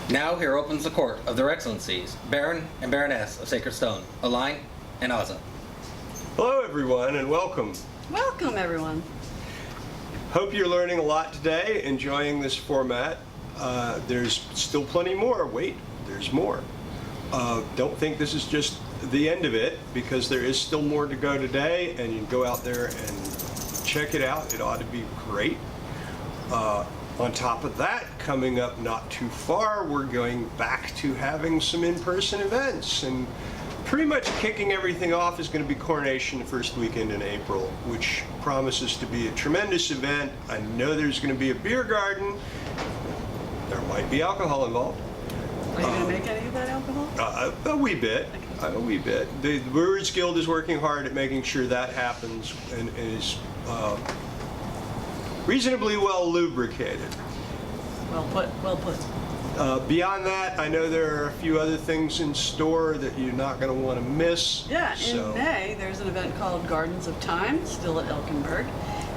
Now here opens the court of their excellencies, Baron and Baroness of Sacred Stone, Alain and Azza. Hello everyone and welcome. Welcome everyone. Hope you're learning a lot today, enjoying this format. There's still plenty more. Wait, there's more. Don't think this is just the end of it, because there is still more to go today, and you can go out there and check it out. It ought to be great. On top of that, coming up not too far, we're going back to having some in-person events, and pretty much kicking everything off is going to be Coronation the first weekend in April, which promises to be a tremendous event. I know there's going to be a beer garden. There might be alcohol involved. Are you going to make any of that alcohol? A wee bit. A wee bit. The Brewers Guild is working hard at making sure that happens and is reasonably well lubricated. Well put, well put. Beyond that, I know there are a few other things in store that you're not going to want to miss. Yeah, in May, there's an event called Gardens of Time, still at Elkinburg.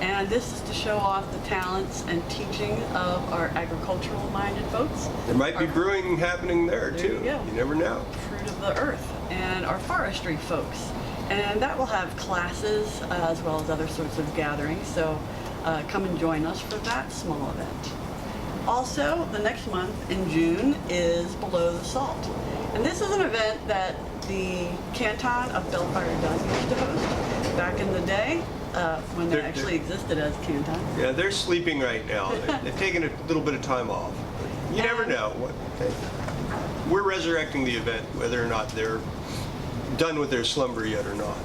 And this is to show off the talents and teaching of our agricultural-minded folks. There might be brewing happening there too. You go. You never know. Fruit of the earth and our forestry folks. And that will have classes as well as other sorts of gatherings. So come and join us for that small event. Also, the next month in June is Below the Salt. And this is an event that the Canton of Belfire Dun used to host back in the day. When they actually existed as Canton. Yeah, they're sleeping right now. They've taken a little bit of time off. You never know. We're resurrecting the event, whether or not they're done with their slumber yet or not.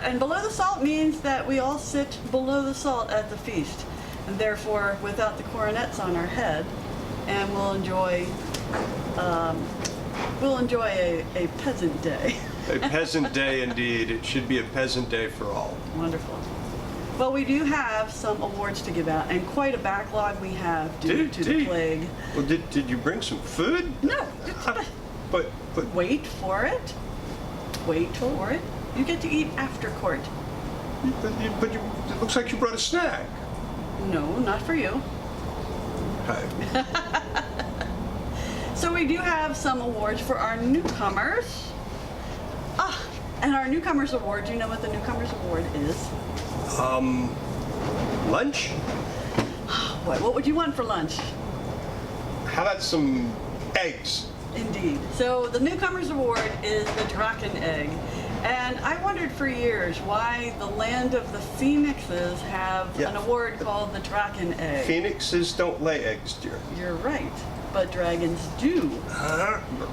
And Below the Salt means that we all sit below the salt at the feast, and therefore without the coronets on our head, and we'll enjoy a peasant day. A peasant day indeed. It should be a peasant day for all. Wonderful. Well, we do have some awards to give out, and quite a backlog we have due to the plague. Well, did you bring some food? No. But Wait for it. Wait for it. You get to eat after court. But it looks like you brought a snack. No, not for you. Okay. So we do have some awards for our newcomers. And our Newcomers Award, do you know what the Newcomers Award is? Lunch? What would you want for lunch? How about some eggs? Indeed. So the Newcomers Award is the Draken Egg. And I wondered for years why the land of the phoenixes have an award called the Draken Egg. Phoenixes don't lay eggs, dear. You're right, but dragons do.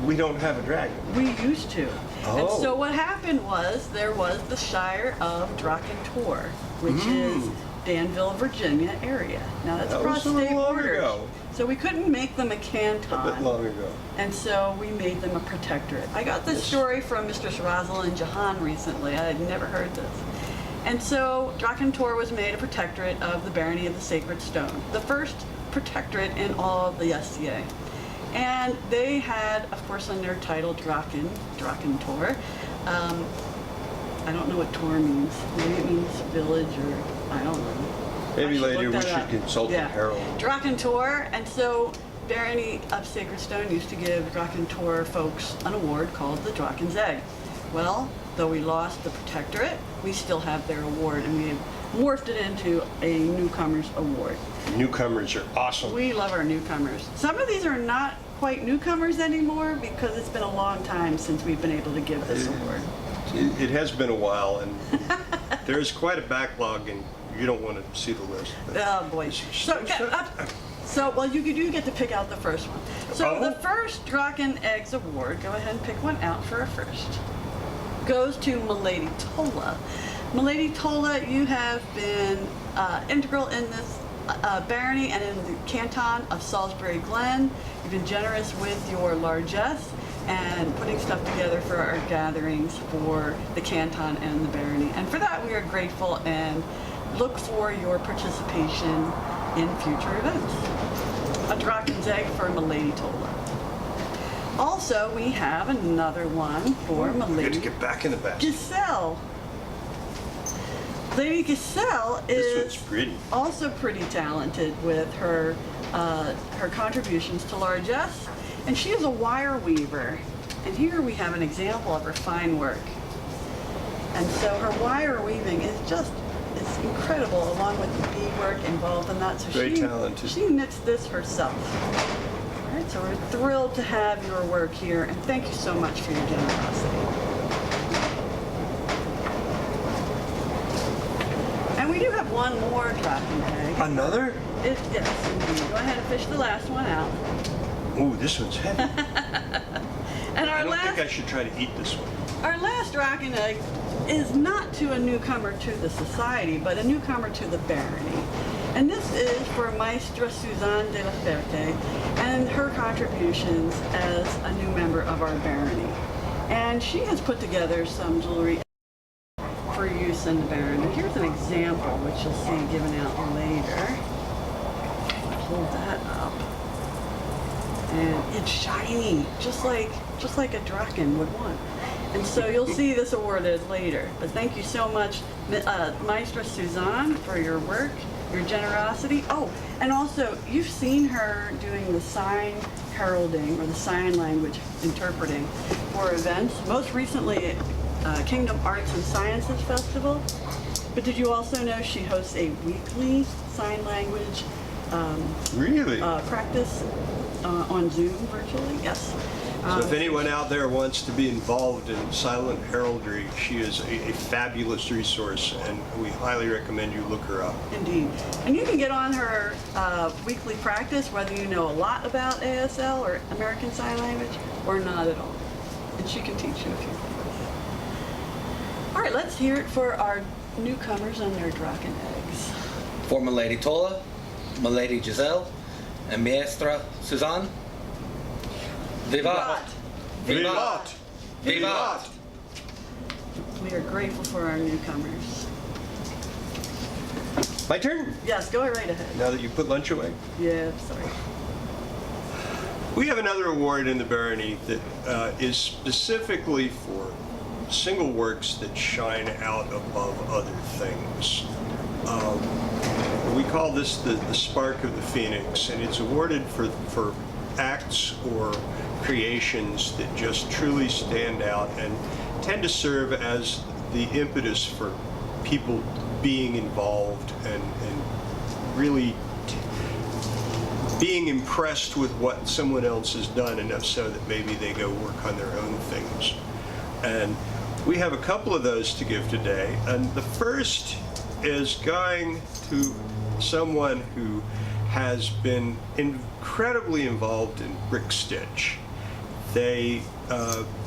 We don't have a dragon. We used to. Oh. And so what happened was there was the Shire of Drakentor, which is Danville, Virginia area. Now that's across state borders. Ago. So we couldn't make them a canton. A bit long ago. And so we made them a protectorate. I got this story from Mr. Shirazi and Jahan recently. I had never heard this. And so Drakentor was made a protectorate of the Barony of the Sacred Stone, the first protectorate in all of the SCA. And they had, of course, on their title, Drakentor. I don't know what Tor means. Maybe it means village, or I don't know. Maybe later we should consult the Herald. Drakentor, and so Barony of Sacred Stone used to give Drakentor folks an award called the Draken's Egg. Well, though we lost the protectorate, we still have their award, and we have morphed it into a Newcomers Award. Newcomers are awesome. We love our newcomers. Some of these are not quite newcomers anymore because it's been a long time since we've been able to give this award. It has been a while, and there's quite a backlog, and you don't want to see the list. Oh boy. So well, you do get to pick out the first one. So the first Draken Eggs Award, go ahead and pick one out for a first, goes to Milady Tola. Milady Tola, you have been integral in this barony and in the canton of Salisbury Glen. You've been generous with your largesse and putting stuff together for our gatherings for the canton and the barony. And for that, we are grateful and look for your participation in future events. A Draken's Egg for Milady Tola. Also, we have another one for Milady Good to get back in the basket. Giselle. Lady Giselle This one's is pretty. also pretty talented with her contributions to largesse, and she is a wire weaver. And here we have an example of her fine work. And so her wire weaving is just, it's incredible, along with the beadwork involved in that. So Very talented. She knits this herself. All right, so we're thrilled to have your work here, and thank you so much for your generosity. And we do have one more Draken egg. Another? Yes, indeed. Go ahead and fish the last one out. Ooh, this one's heavy. And I don't think I should try to eat this one. Our last Draken egg is not to a newcomer to the society, but a newcomer to the barony. And this is for Maestra Suzanne de la Ferte and her contributions as a new member of our barony. And she has put together some jewelry for use in the barony. Here's an example, which you'll see given out later. Hold that up. And it's shiny, just like a Draken would want. And so you'll see this awarded later. But thank you so much, Maestra Suzanne, for your work, your generosity. Oh, and also you've seen her doing the sign heralding or the sign language interpreting for events. Most recently at Kingdom Arts and Sciences Festival. But did you also know she hosts a weekly sign language Really? practice on Zoom virtually? Yes. So if anyone out there wants to be involved in silent heraldry, she is a fabulous resource, and we highly recommend you look her up. Indeed. And you can get on her weekly practice whether you know a lot about ASL or American Sign Language or not at all. And she can teach you a few things. All right, let's hear it for our newcomers and their Draken eggs. For Milady Tola, Milady Giselle, and Maestra Suzanne. Vivat! Vivat! Vivat! We are grateful for our newcomers. My turn? Yes, go right ahead. Now that you put lunch away. Yeah, sorry. We have another award in the barony that is specifically for single works that shine out above other things. We call this the Spark of the Phoenix, and it's awarded for acts or creations that just truly stand out and tend to serve as the impetus for people being involved and really being impressed with what someone else has done, enough so that maybe they go work on their own things. And we have a couple of those to give today. And the first is going to someone who has been incredibly involved in brick stitch. They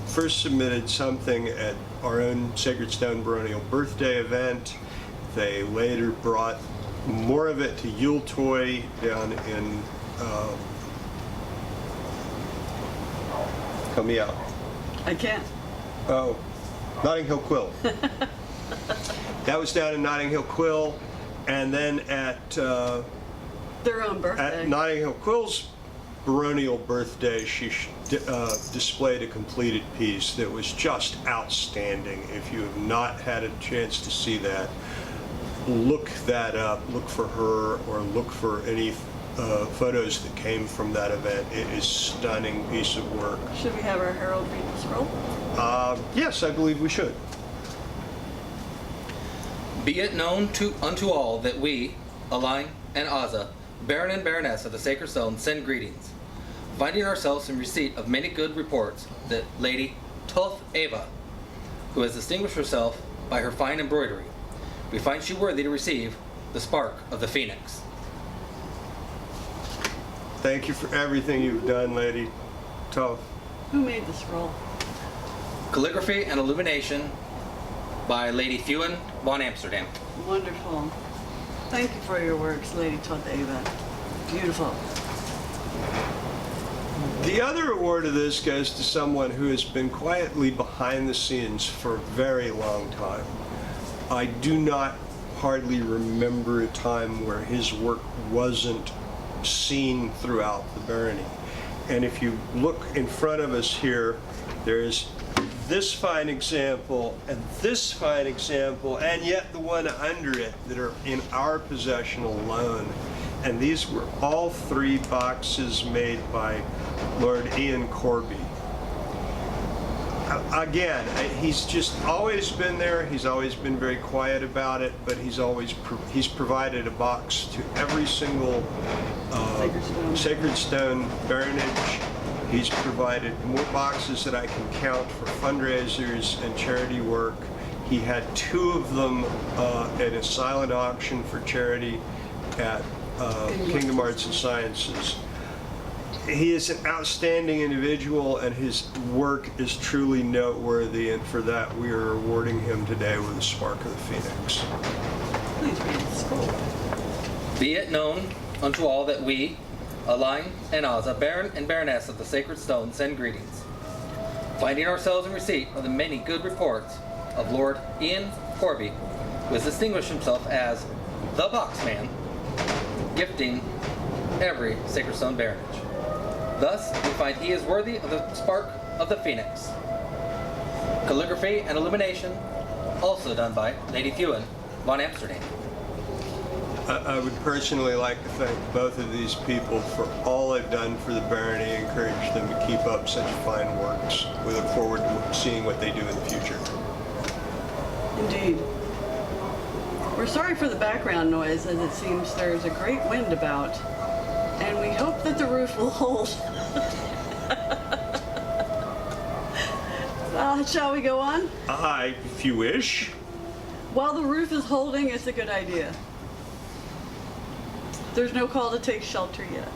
first submitted something at our own Sacred Stone Baronial birthday event. They later brought more of it to Yule Toy down in, help me out. I can't. Oh, Notting Hill Quill. That was down in Notting Hill Quill, and then at Their own birthday. At Notting Hill Quill's baronial birthday, she displayed a completed piece that was just outstanding. If you have not had a chance to see that, look that up. Look for her or look for any photos that came from that event. It is a stunning piece of work. Should we have our Herald read the scroll? Yes, I believe we should. Be it known unto all that we, Alain and Azza, Baron and Baroness of the Sacred Stone, send greetings, finding ourselves in receipt of many good reports that Lady Toth Eva, who has distinguished herself by her fine embroidery, we find she worthy to receive the Spark of the Phoenix. Thank you for everything you've done, Lady Toth. Who made the scroll? Calligraphy and illumination by Lady Fuin von Amsterdam. Wonderful. Thank you for your works, Lady Eva. Beautiful. The other award of this goes to someone who has been quietly behind the scenes for a very long time. I do not hardly remember a time where his work wasn't seen throughout the barony. And if you look in front of us here, there's this fine example, and this fine example, and yet the one under it that are in our possession alone. And these were all 3 boxes made by Lord Ian Corby. Again, he's just always been there. He's always been very quiet about it, but he's provided a box to every single Sacred Stone baronage. He's provided more boxes that I can count for fundraisers and charity work. He had 2 of them at a silent auction for charity at Kingdom Arts and Sciences. He is an outstanding individual, and his work is truly noteworthy, and for that we are awarding him today with a Spark of the Phoenix. Please read the scroll. Be it known unto all that we, Alain and Azza, Baron and Baroness of the Sacred Stone, send greetings. Finding ourselves in receipt of the many good reports of Lord Ian Corby, who has distinguished himself as the Boxman, gifting every Sacred Stone baronage. Thus, we find he is worthy of the Spark of the Phoenix. Calligraphy and illumination, also done by Lady Fuin von Amsterdam. I would personally like to thank both of these people for all they've done for the barony, encourage them to keep up such fine works. We look forward to seeing what they do in the future. Indeed. We're sorry for the background noise, as it seems there's a great wind about, and we hope that the roof will hold. Shall we go on? If you wish. While the roof is holding, it's a good idea. There's no call to take shelter yet.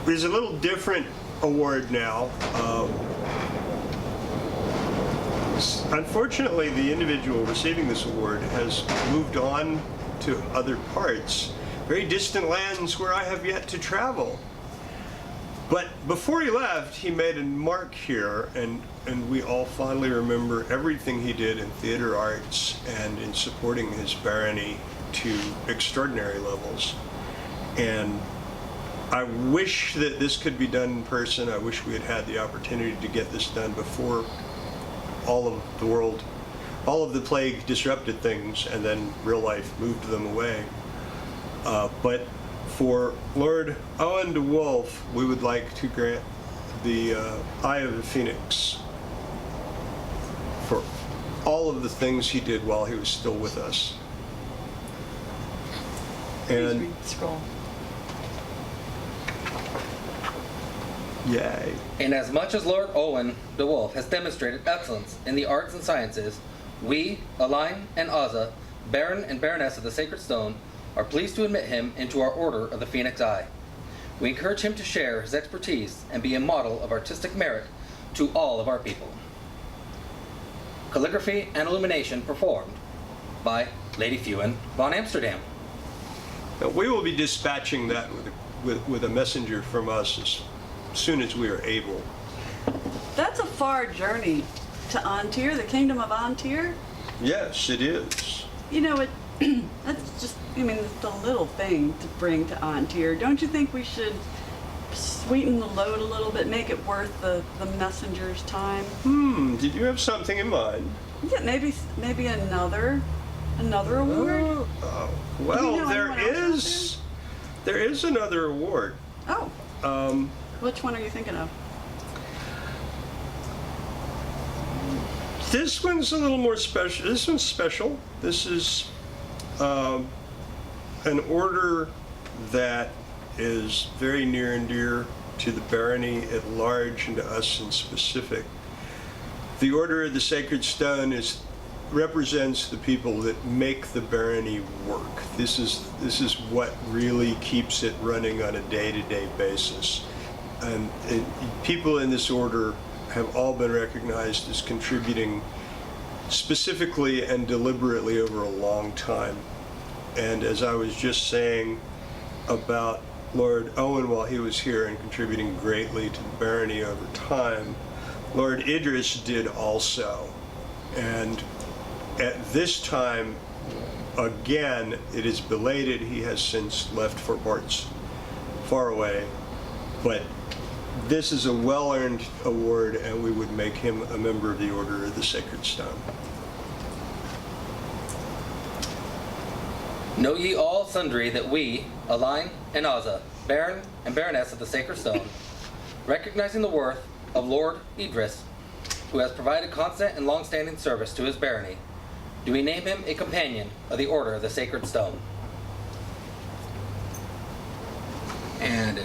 There's a little different award now. Unfortunately, the individual receiving this award has moved on to other parts, very distant lands where I have yet to travel. But before he left, he made a mark here, and we all fondly remember everything he did in theater arts and in supporting his barony to extraordinary levels. And I wish that this could be done in person. I wish we had had the opportunity to get this done before all of the plague disrupted things and then real life moved them away. But for Lord Owen de Wolf, we would like to grant the Eye of the Phoenix for all of the things he did while he was still with us. Please And read the scroll. yay. Inasmuch as Lord Owen de Wolf has demonstrated excellence in the arts and sciences, we, Alain and Azza, Baron and Baroness of the Sacred Stone, are pleased to admit him into our Order of the Phoenix Eye. We encourage him to share his expertise and be a model of artistic merit to all of our people. Calligraphy and illumination performed by Lady Fuin von Amsterdam. Now, we will be dispatching that with a messenger from us as soon as we are able. That's a far journey to Antir, the kingdom of Antir. Yes, it is. You know, that's just, it's a little thing to bring to Antir. Don't you think we should sweeten the load a little bit, make it worth the messenger's time? Did you have something in mind? Yeah, maybe another award? Well, there is another award. Oh. Which one are you thinking of? This one's a little more special. This one's special. This is an order that is very near and dear to the barony at large and to us in specific. The Order of the Sacred Stone represents the people that make the barony work. This is what really keeps it running on a day-to-day basis. And people in this order have all been recognized as contributing specifically and deliberately over a long time. And as I was just saying about Lord Owen while he was here and contributing greatly to the barony over time, Lord Idris did also. And at this time, again, it is belated. He has since left for parts far away, but this is a well-earned award, and we would make him a member of the Order of the Sacred Stone. Know ye all sundry that we, Alain and Azza, Baron and Baroness of the Sacred Stone, recognizing the worth of Lord Idris, who has provided constant and long-standing service to his barony, do we name him a companion of the Order of the Sacred Stone. And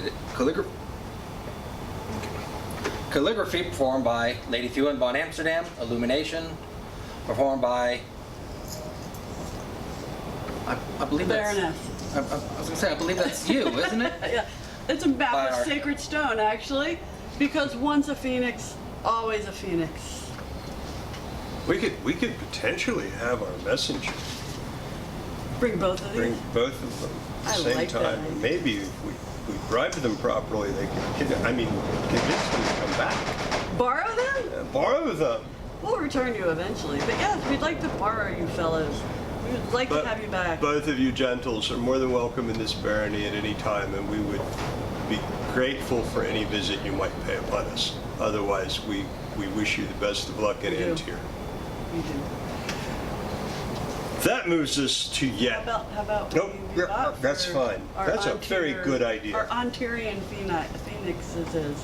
calligraphy performed by Lady Thuan von Amsterdam. Illumination performed by, I believe that's... Baroness. I was going to say, I believe that's you, isn't it? Yeah, it's a map By of our- sacred stone, actually, because once a phoenix, always a phoenix. We could potentially have our messenger Bring both of these. bring both of them at the I same like that time. idea. Maybe if we bribe them properly, they can, convince them to come back. Borrow them? Borrow them. We'll return you eventually. But yes, we'd like to borrow you fellows. We would like to have you back. Both of you gentles are more than welcome in this barony at any time, and we would be grateful for any visit you might pay upon us. Otherwise, we wish you the best of luck and We do. end here. We do. That moves us to yet. How about Nope, we yeah, vote that's for fine. our That's a very Ontario- good idea. Our Ontarian phoenixes is.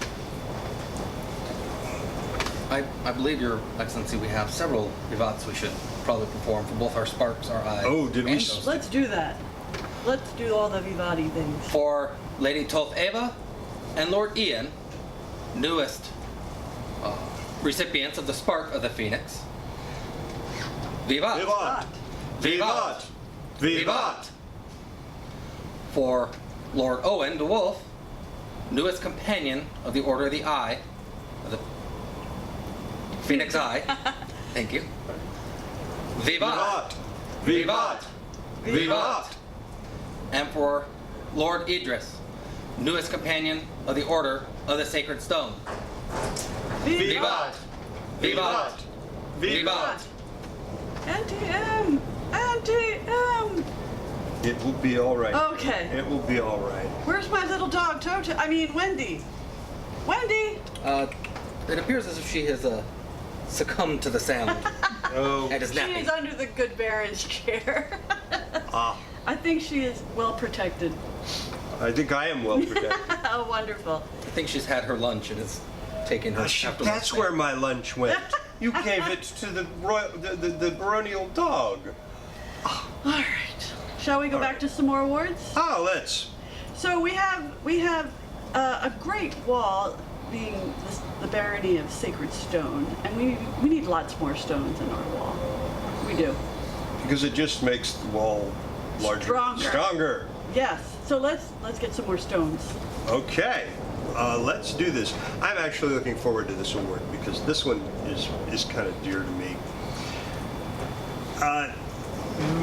I believe, Your Excellency, we have several vivats we should probably perform for both our sparks, our eyes. Oh, did we and s- those. Let's do that. Let's do all the Vivati things. For Lady Toth Eva and Lord Ian, newest recipients of the Spark of the Phoenix. Vivat! Vivat! Vivat! Vivat! For Lord Owen de Wolf, newest companion of the Order of the Eye, of the Phoenix Eye. Thank you. Vivat! Vivat! Vivat! Vivat! And for Lord Idris, newest companion of the Order of the Sacred Stone. Vivat! Vivat! Vivat! Anti-M! Anti-M! It will be all right. Okay. It will be all right. Where's my little dog, Toto? I mean, Wendy. Wendy! It appears as if she has succumbed to the sound Oh, and is She napping. is under the good Baron's care. ah, I think she is well protected. I think I am well protected. Oh, wonderful. I think she's had her lunch and is taking her afternoon That's snack. where my lunch went. You gave it to the baronial dog. All right. Shall we go back to some more awards? Oh, let's. So we have a great wall being the barony of sacred stone, and we need lots more stones in our wall. We do. Because it just makes the wall larger. Stronger. Stronger. Yes. So let's get some more stones. Okay. Let's do this. I'm actually looking forward to this award because this one is kind of dear to me.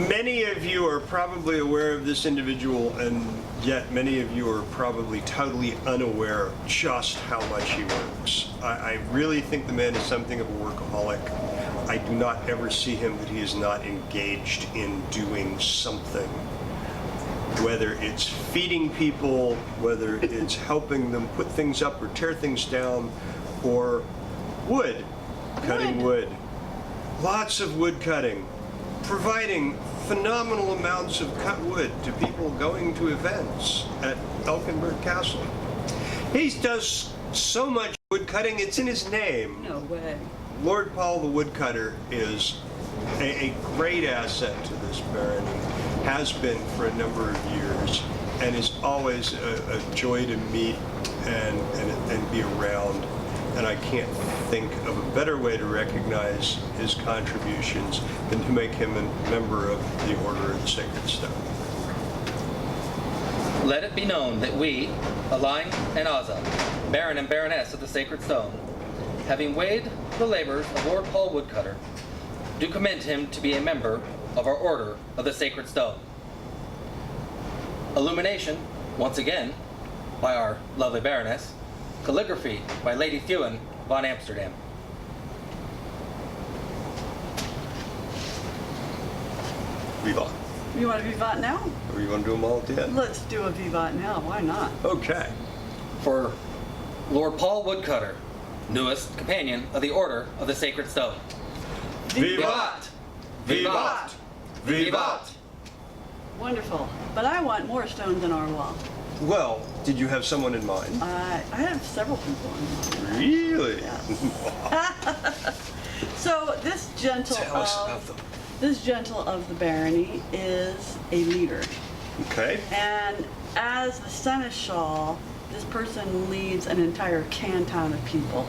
Many of you are probably aware of this individual, and yet many of you are probably totally unaware of just how much he works. I really think the man is something of a workaholic. I do not ever see him that he is not engaged in doing something. Whether it's feeding people, whether it's helping them put things up or tear things down, or cutting wood. Lots of wood cutting, providing phenomenal amounts of cut wood to people going to events at Elkenberg Castle. He does so much wood cutting, it's in his name. No way. Lord Paul the Woodcutter is a great asset to this barony, has been for a number of years, and is always a joy to meet and be around. And I can't think of a better way to recognize his contributions than to make him a member of the Order of the Sacred Stone. Let it be known that we, Alain and Azza, Baron and Baroness of the Sacred Stone, having weighed the labors of Lord Paul Woodcutter, do commend him to be a member of our Order of the Sacred Stone. Illumination, once again, by our lovely Baroness. Calligraphy by Lady Thuan von Amsterdam. Vivat. You want to vivat now? Or you want to do them all at the end? Let's do a vivat now. Why not? Okay. For Lord Paul Woodcutter, newest companion of the Order of the Sacred Stone. Vivat! Vivat! Vivat! Wonderful. But I want more stones in our wall. Well, did you have someone in mind? I have several people in mind. Really? Yeah. So this gentle Tell us about them. This gentle of the barony is a leader. Okay. And as the seneschal, this person leads an entire canton of people.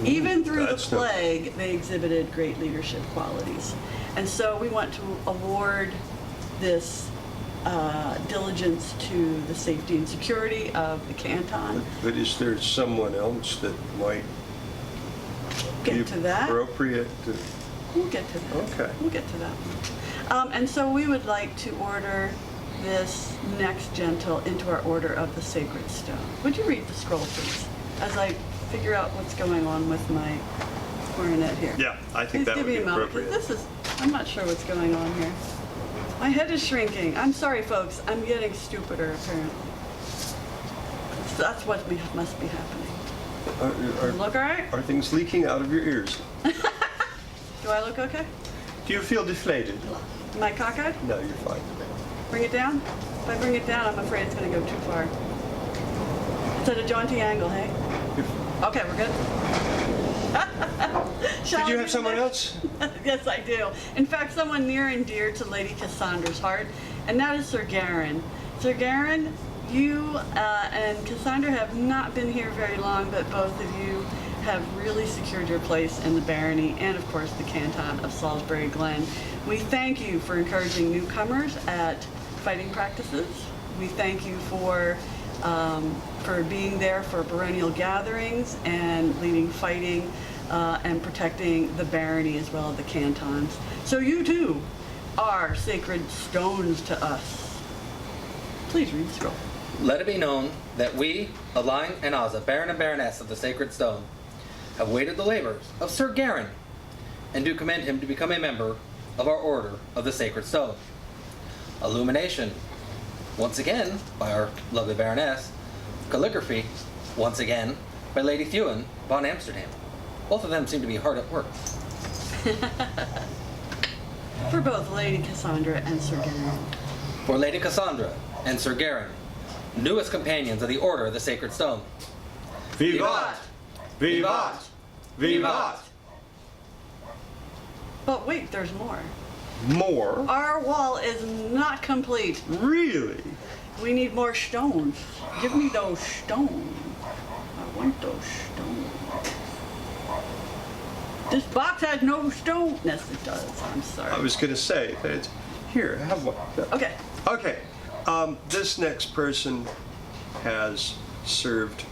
Even through the that's no- plague, they exhibited great leadership qualities. And so we want to award this diligence to the safety and security of the canton. But is there someone else that might be Get to that. appropriate to... We'll get to that. Okay. We'll get to that. And so we would like to order this next gentle into our Order of the Sacred Stone. Would you read the scroll, please, as I figure out what's going on with my coronet here? Yeah, I think Please that give would me be a moment, 'cause appropriate. I'm not sure what's going on here. My head is shrinking. I'm sorry, folks. I'm getting stupider, apparently. That's what must be happening. Look all right? Are things leaking out of your ears? Do I look okay? Do you feel deflated? Am I cockeyed? No, you're fine. Bring it down? If I bring it down, I'm afraid it's going to go too far. It's at a jaunty angle, hey? Okay, we're good? Did you have someone else? Yes, I do. In fact, someone near and dear to Lady Cassandra's heart, and that is Sir Ciaran. Sir Ciaran, you and Cassandra have not been here very long, but both of you have really secured your place in the barony and, of course, the canton of Salisbury Glen. We thank you for encouraging newcomers at fighting practices. We thank you for being there for baronial gatherings and leading fighting and protecting the barony as well as the cantons. So you too are sacred stones to us. Please read the scroll. Let it be known that we, Alain and Azza, Baron and Baroness of the Sacred Stone, have waited the labors of Sir Ciaran, and do commend him to become a member of our Order of the Sacred Stone. Illumination, once again, by our lovely Baroness. Calligraphy, once again, by Lady Thewin von Amsterdam. Both of them seem to be hard at work. For both Lady Cassandra and Sir Ciaran. For Lady Cassandra and Sir Ciaran, newest companions of the Order of the Sacred Stone. Vivat! Vivat! Vivat! But wait, there's more. More? Our wall is not complete. Really? We need more stones. Give me those stones. I want those stones. This box has no stone. Yes, it does. I'm sorry. I was going to say that it's... Here, have one. Okay. Okay. This next person has served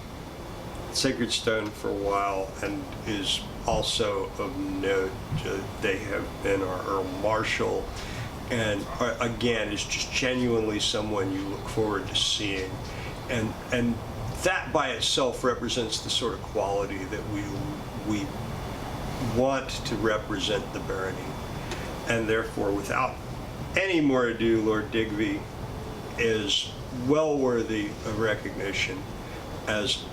Sacred Stone for a while and is also of note. They have been our Earl Marshal, and again is just genuinely someone you look forward to seeing, and that by itself represents the sort of quality that we want to represent the barony, and therefore, without any more ado, Lord Digby is well worthy of recognition as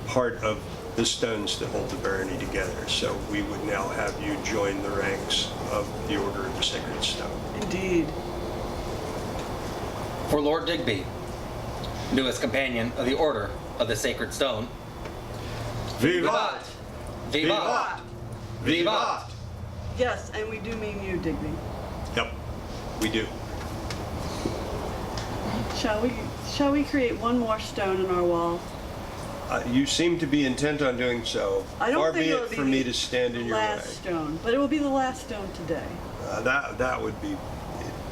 part of the stones that hold the barony together. So we would now have you join the ranks of the Order of the Sacred Stone. Indeed. For Lord Digby, newest companion of the Order of the Sacred Stone. Vivat! Vivat! Vivat! Yes, and we do mean you, Digby. Yep, we do. Shall we create one more stone in our wall? You seem to be intent on doing so. I don't Far think be it'll it be for me to stand in your way. last stone, but it will be the last stone today. That would be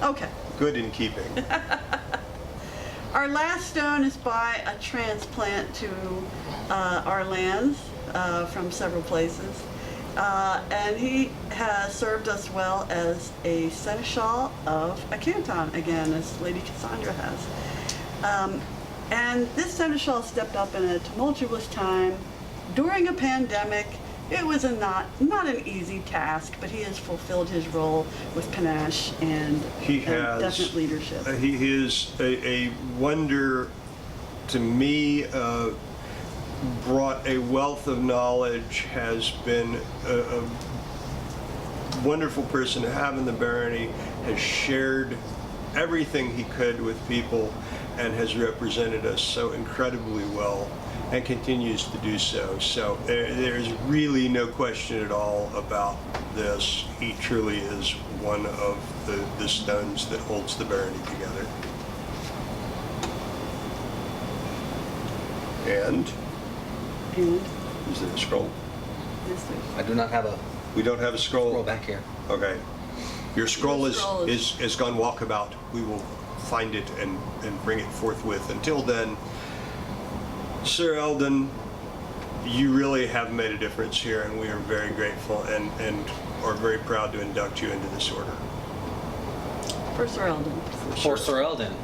Okay. good in keeping. Our last stone is by a transplant to our lands from several places. And he has served us well as a seneschal of a canton, again, as Lady Cassandra has. And this seneschal stepped up in a tumultuous time during a pandemic. It was not an easy task, but he has fulfilled his role with panache and definite leadership. He is a wonder to me. brought a wealth of knowledge, has been a wonderful person to have in the barony, has shared everything he could with people, and has represented us so incredibly well, and continues to do so. So there's really no question at all about this. He truly is one of the stones that holds the barony together. And is there a scroll? Yes, there is. I do not have a We don't have a scroll. scroll back here. Okay. Your scroll scroll is gone walkabout. We will find it and bring it forthwith. Until then, Sir Eldon, you really have made a difference here, and we are very grateful and are very proud to induct you into this order. For Sir Eldon. For Sir Eldon,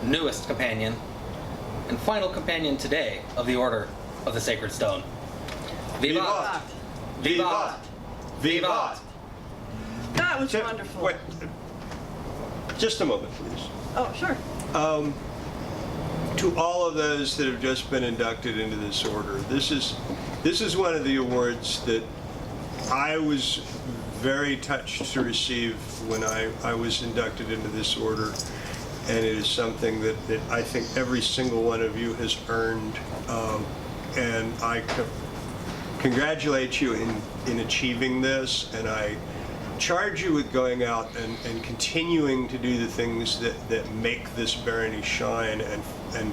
newest companion and final companion today of the Order of the Sacred Stone. Vivat! Vivat! Vivat! That was wonderful. Wait, just a moment, please. Oh, sure. To all of those that have just been inducted into this order, this is one of the awards that I was very touched to receive when I was inducted into this order, and it is something that I think every single one of you has earned, and I congratulate you in achieving this, and I charge you with going out and continuing to do the things that make this barony shine, and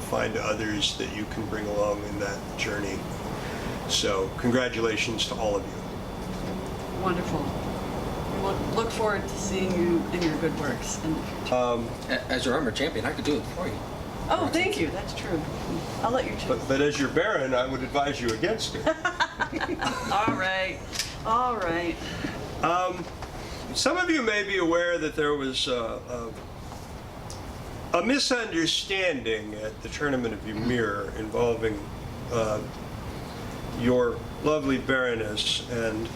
find others that you can bring along in that journey. So congratulations to all of you. Wonderful. We look forward to seeing you and your good works in the future. As your armor champion, I could do it for you. Oh, thank you. That's true. I'll let you choose. But as your Baron, I would advise you against it. All right. All right. Some of you may be aware that there was a misunderstanding at the Tournament of Ymir involving your lovely Baroness and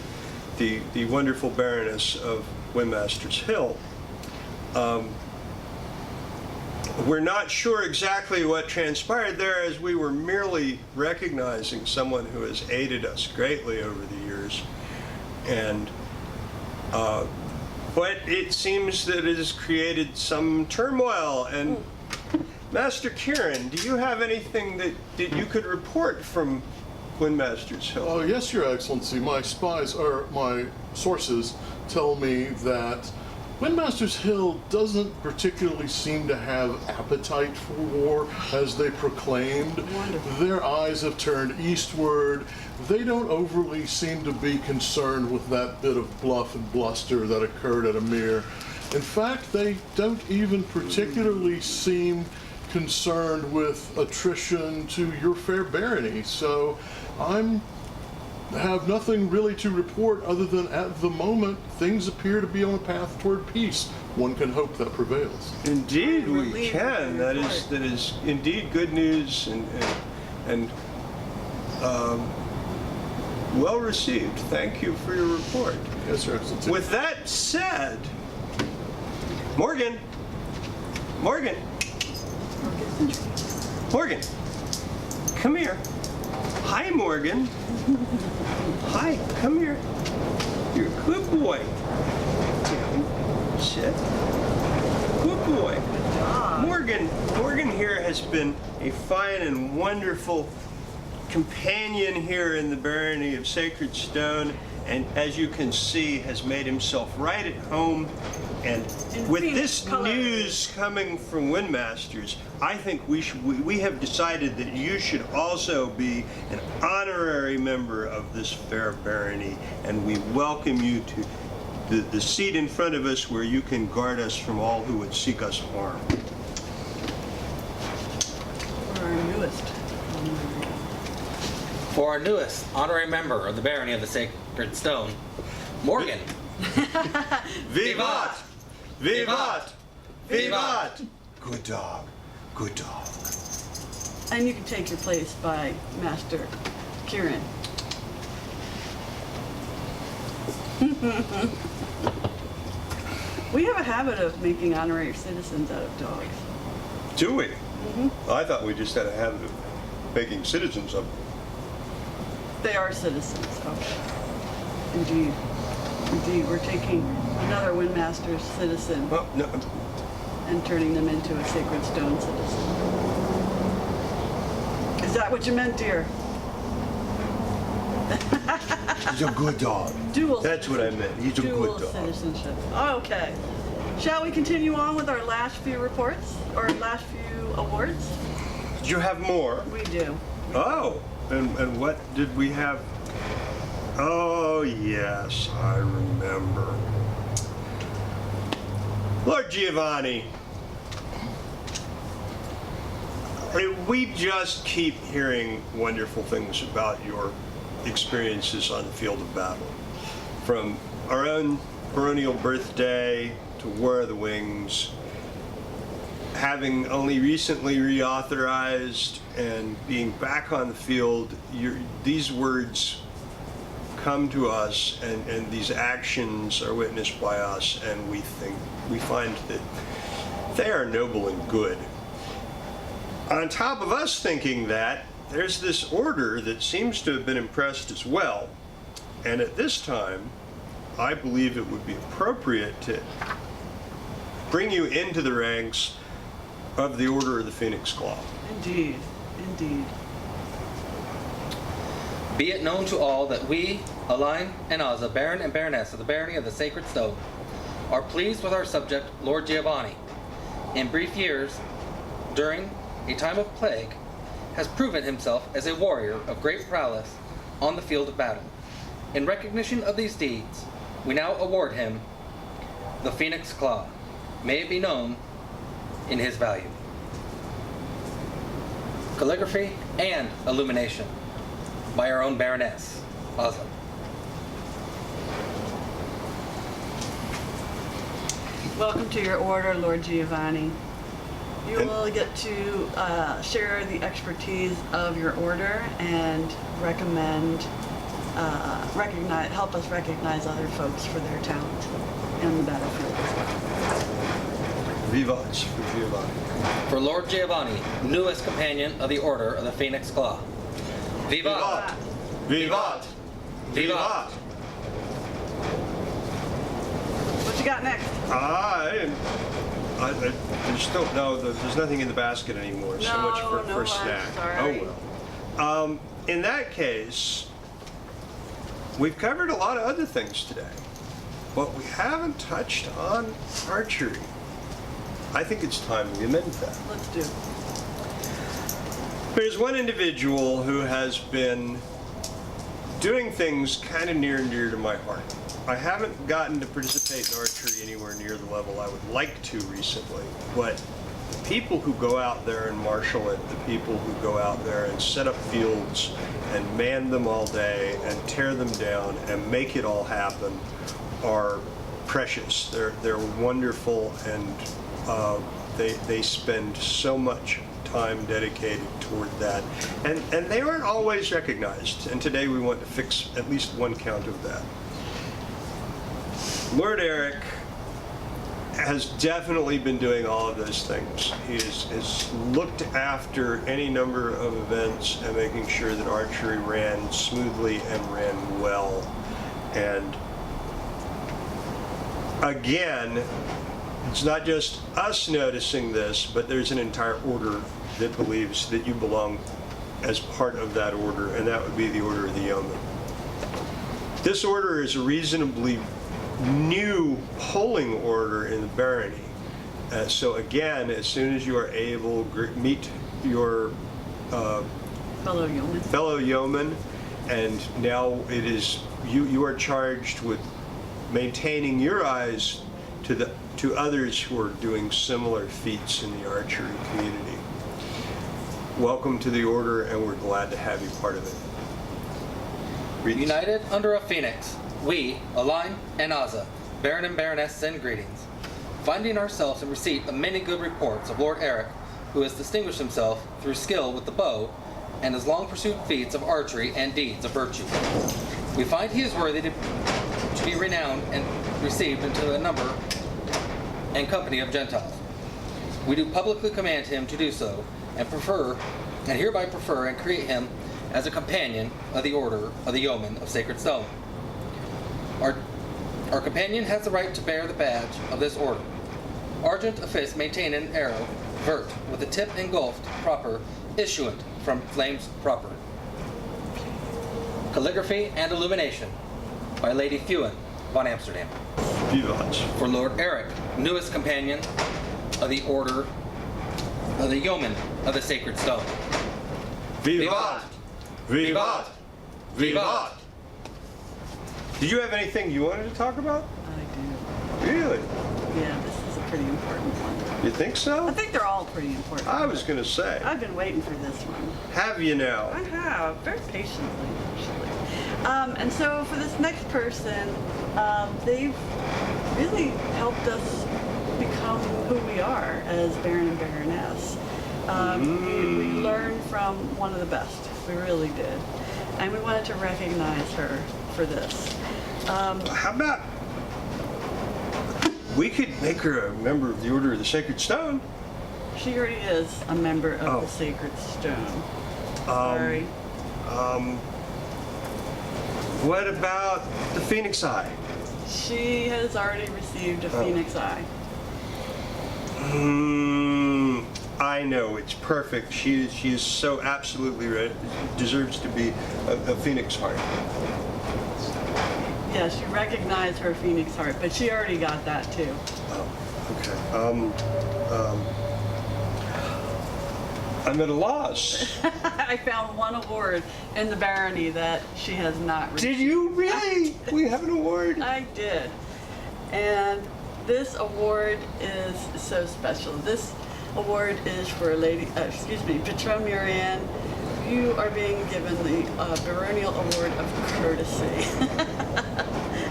the wonderful Baroness of Windmaster's Hill. We're not sure exactly what transpired there, as we were merely recognizing someone who has aided us greatly over the years. And but it seems that it has created some turmoil. And Master Ciaran, do you have anything that you could report from Windmaster's Hill? Yes, Your Excellency. My spies, or my sources, tell me that Windmaster's Hill doesn't particularly seem to have appetite for war, as they proclaimed. Wonderful. Their eyes have turned eastward. They don't overly seem to be concerned with that bit of bluff and bluster that occurred at Ymir. In fact, they don't even particularly seem concerned with attrition to your fair barony. So I have nothing really to report other than at the moment things appear to be on a path toward peace. One can hope that prevails. Indeed, we Relieved can. with your That is indeed good news and well received. Thank you for your report. Yes, Your Excellency. With that said, Morgan, come here. Hi, Morgan. Hi, come here. You're a good boy. Sit. Good boy. Morgan here has been a fine and wonderful companion here in the barony of Sacred Stone, and as you can see, has made himself right at home. And with this news coming from Windmasters, I think we have decided that you should also be an honorary member of this fair barony, and we welcome you to the seat in front of us where you can guard us from all who would seek us harm. For our newest honorary member of the Barony of the Sacred Stone, Morgan. Vivat! Vivat! Vivat! Good dog. Good dog. And you can take your place by Master Ciaran. We have a habit of making honorary citizens out of dogs. Do we? I thought we just had a habit of making citizens of them. They are citizens, okay. Indeed. Indeed, we're taking another Windmaster's citizen Well, no, and turning them into a Sacred Stone citizen. Is that what you meant, dear? He's a good dog. Dual that's what I meant. He's a dual good dog. citizenship. Okay. Shall we continue on with our last few reports, or last few awards? Did you have more? We do. Oh, and what did we have? Oh, yes, I remember. Lord Giovanni, we just keep hearing wonderful things about your experiences on the field of battle. From our own Baronial birthday to War of the Wings, having only recently reauthorized and being back on the field, these words come to us and these actions are witnessed by us, and we find that they are noble and good. On top of us thinking that, there's this order that seems to have been impressed as well, and at this time I believe it would be appropriate to bring you into the ranks of the Order of the Phoenix Claw. Indeed. Indeed. Be it known to all that we, Alain and Azza, Baron and Baroness of the Barony of the Sacred Stone, are pleased with our subject, Lord Giovanni. In brief years, during a time of plague, has proven himself as a warrior of great prowess on the field of battle. In recognition of these deeds, we now award him the Phoenix Claw. May it be known in his value. Calligraphy and illumination by our own Baroness, Azza. Welcome to your order, Lord Giovanni. You will get to share the expertise of your order and help us recognize other folks for their talent in the battlefield. Vivats for Giovanni. For Lord Giovanni, newest companion of the Order of the Phoenix Claw. Vivat! Vivat! Vivat! What you got next? I just don't know. There's nothing in the basket anymore. So much for I'm snack. sorry. Oh well. In that case, we've covered a lot of other things today, but we haven't touched on archery. I think it's time we amend that. Let's do. There's one individual who has been doing things kind of near and dear to my heart. I haven't gotten to participate in archery anywhere near the level I would like to recently, but the people who go out there and marshal it, the people who go out there and set up fields and man them all day and tear them down and make it all happen are precious. They're wonderful, and they spend so much time dedicated toward that, and they aren't always recognized, and today we want to fix at least one count of that. Lord Eric has definitely been doing all of those things. He has looked after any number of events and making sure that archery ran smoothly and ran well. And again, it's not just us noticing this, but there's an entire order that believes that you belong as part of that order, and that would be the Order of the Yeoman. This order is a reasonably new polling order in the barony. So again, as soon as you are able, meet your fellow yeoman, and now it is you are charged with maintaining your eyes to others who are doing similar feats in the archery community. Welcome to the order, and we're glad to have you part of it. Greetings. United under a phoenix, we, Alain and Azza, Baron and Baroness, send greetings. Finding ourselves in receipt of many good reports of Lord Eric, who has distinguished himself through skill with the bow and his long pursued feats of archery and deeds of virtue. We find he is worthy to be renowned and received into a number and company of Gentiles. We do publicly command him to do so, and hereby prefer and create him as a companion of the Order of the Yeomen of Sacred Stone. Our companion has the right to bear the badge of this order. Argent office maintained an arrow, vert, with the tip engulfed proper, issuant from flames proper. Calligraphy and illumination by Lady Fuin von Amsterdam. Vivat. For Lord Eric, newest companion of the Order of the Yeomen of the Sacred Stone. Vivat. Vivat. Vivat. Did you have anything you wanted to talk about? I Really? do. Yeah, this is a pretty important one. You think so? I think they're all pretty important. I was going to say. I've been waiting for this one. Have you now? I have, very patiently, actually. And so for this next person, they've really helped us become who we are as Baron and Baroness. We learned from one of the best. We really did. And we wanted to recognize her for this. How about we could make her a member of the Order of the Sacred Stone? She already is a member of Oh. the Sacred Stone. Sorry. What about the Phoenix Eye? She has already received a Phoenix Eye. I know, it's perfect. She is so absolutely deserves to be a Phoenix Heart. Yes, you recognize her Phoenix Heart, but she already got that too. Okay. I'm at a loss. I found one award in the barony that she has not received. Did you really? We have an award. I did. And this award is so special. This award is for Patron Ciaran. You are being given the Baronial Award of Courtesy.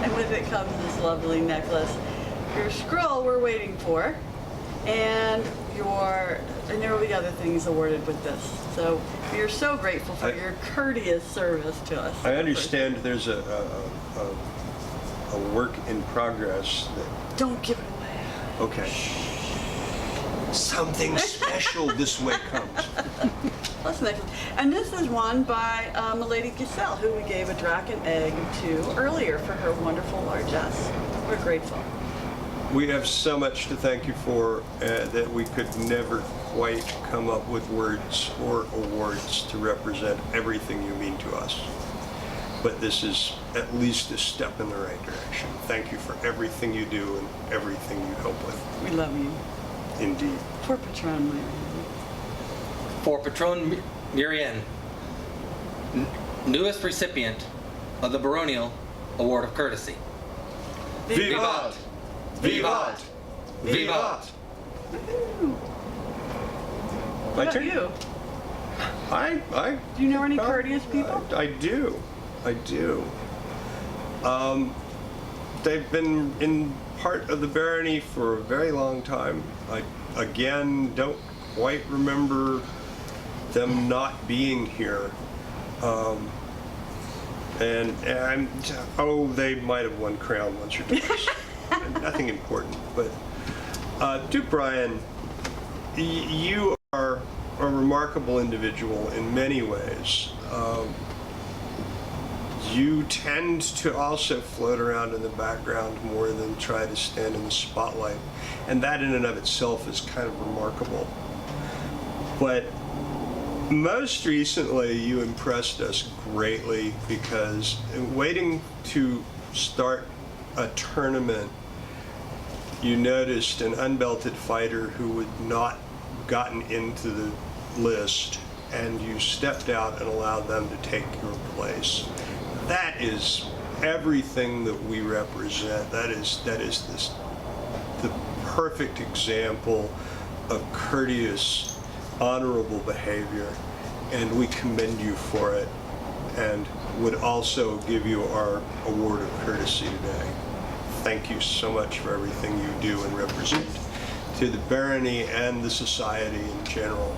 And with it comes this lovely necklace. Your scroll we're waiting for, and there will be other things awarded with this. So we are so grateful for your courteous service to us. I understand there's a work in progress. Don't give it away. Okay. Something special this way comes. That's next. And this is one by Milady Giselle, who we gave a draken egg to earlier for her wonderful largesse. We're grateful. We have so much to thank you for that we could never quite come up with words or awards to represent everything you mean to us. But this is at least a step in the right direction. Thank you for everything you do and everything you help with. We love you. Indeed. For Patron Ciaran. For Patron Ciaran, newest recipient of the Baronial Award of Courtesy. Vivat! Vivat! Vivat! What My about turn? you? I Do you know any courteous people? I do. They've been in part of the barony for a very long time. I, again, don't quite remember them not being here. They might have won crown once or twice. Nothing important, but Duke Brian, you are a remarkable individual in many ways. You tend to also float around in the background more than try to stand in the spotlight, and that in and of itself is kind of remarkable. But most recently, you impressed us greatly because in waiting to start a tournament, you noticed an unbelted fighter who had not gotten into the list, and you stepped out and allowed them to take your place. That is everything that we represent. That is the perfect example of courteous, honorable behavior, and we commend you for it, and would also give you our award of courtesy today. Thank you so much for everything you do and represent to the barony and the society in general.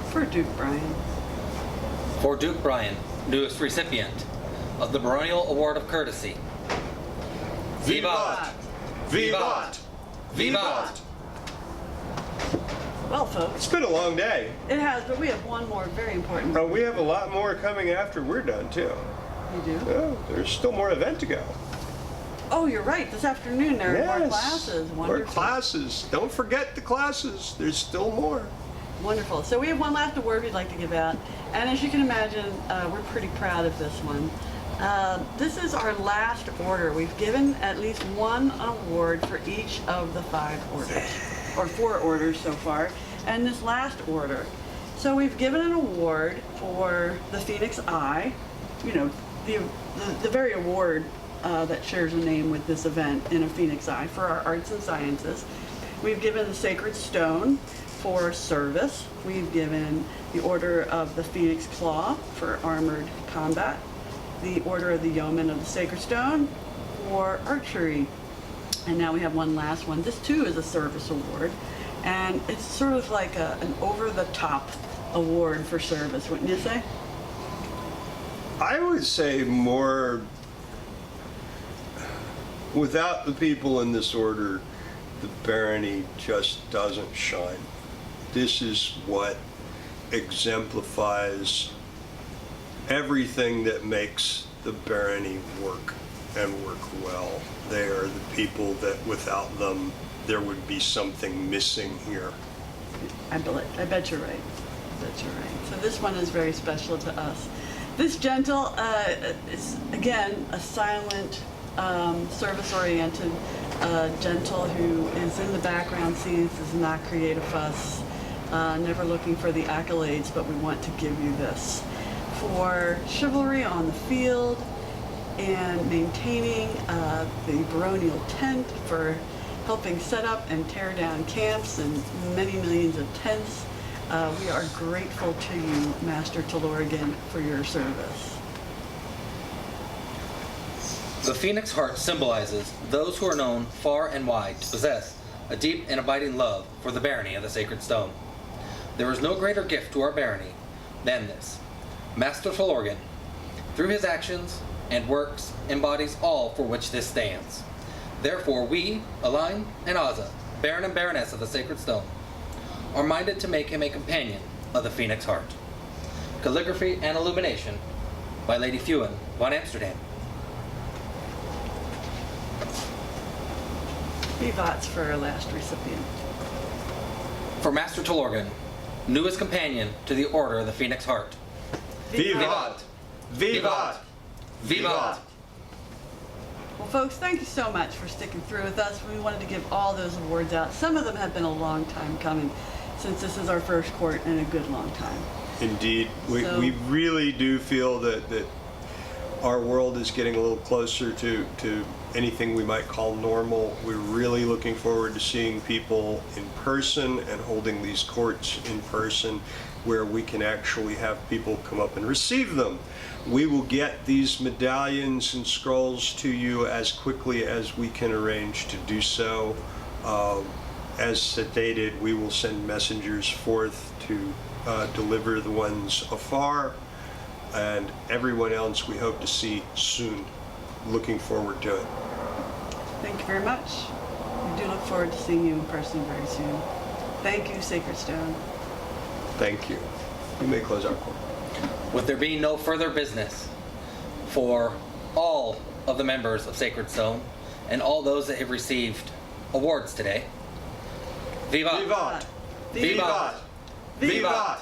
For Duke Brian. For Duke Brian, newest recipient of the Baronial Award of Courtesy. Vivat! Vivat! Vivat! Well, folks, It's been a long day. it has, but we have one more very important. We have a lot more coming after we're done, too. You do? Oh, there's still more event to go. Oh, you're right. This afternoon there are more classes. More Wonderful. classes. Don't forget the classes. There's still more. Wonderful. So we have one last award we'd like to give out. And as you can imagine, we're pretty proud of this one. This is our last order. We've given at least one award for each of the 5 orders, or 4 orders so far. And this last order. So we've given an award for the Phoenix Eye, you know, the very award that shares a name with this event in a Phoenix Eye for our arts and sciences. We've given the Sacred Stone for service. We've given the Order of the Phoenix Claw for armored combat. The Order of the Yeoman of the Sacred Stone for archery. And now we have one last one. This too is a service award. And it's sort of like an over-the-top award for service, wouldn't you say? I would say more, without the people in this order, the barony just doesn't shine. This is what exemplifies everything that makes the barony work and work well. They are the people that without them, there would be something missing here. I bet you're right. I bet you're right. So this one is very special to us. This gentle is, again, a silent, service-oriented gentle who is in the background scenes, does not create a fuss, never looking for the accolades, but we want to give you this. For chivalry on the field and maintaining the baronial tent, for helping set up and tear down camps and many millions of tents. We are grateful to you, Master Ciaran, for your service. The Phoenix Heart symbolizes those who are known far and wide to possess a deep and abiding love for the barony of the Sacred Stone. There is no greater gift to our barony than this. Master Ciaran, through his actions and works, embodies all for which this stands. Therefore, we, Alain and Azza, Baron and Baroness of the Sacred Stone, are minded to make him a companion of the Phoenix Heart. Calligraphy and illumination by Lady Fuin von Amsterdam. Vivats for our last recipient. For Master Ciaran, newest companion to the Order of the Phoenix Heart. Vivat! Vivat! Vivat! Well, folks, thank you so much for sticking through with us. We wanted to give all those awards out. Some of them have been a long time coming, since this is our first court in a good long time. Indeed. We really do feel that our world is getting a little closer to anything we might call normal. We're really looking forward to seeing people in person and holding these courts in person where we can actually have people come up and receive them. We will get these medallions and scrolls to you as quickly as we can arrange to do so. As stated, we will send messengers forth to deliver the ones afar, and everyone else we hope to see soon. Looking forward to it. Thank you very much. We do look forward to seeing you in person very soon. Thank you, Sacred Stone. Thank you. You may close our court. With there being no further business, for all of the members of Sacred Stone and all those that have received awards today, Vivat! Vivat! Vivat! Vivat!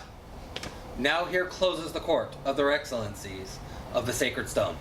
Now here closes the court of their excellencies of the Sacred Stone.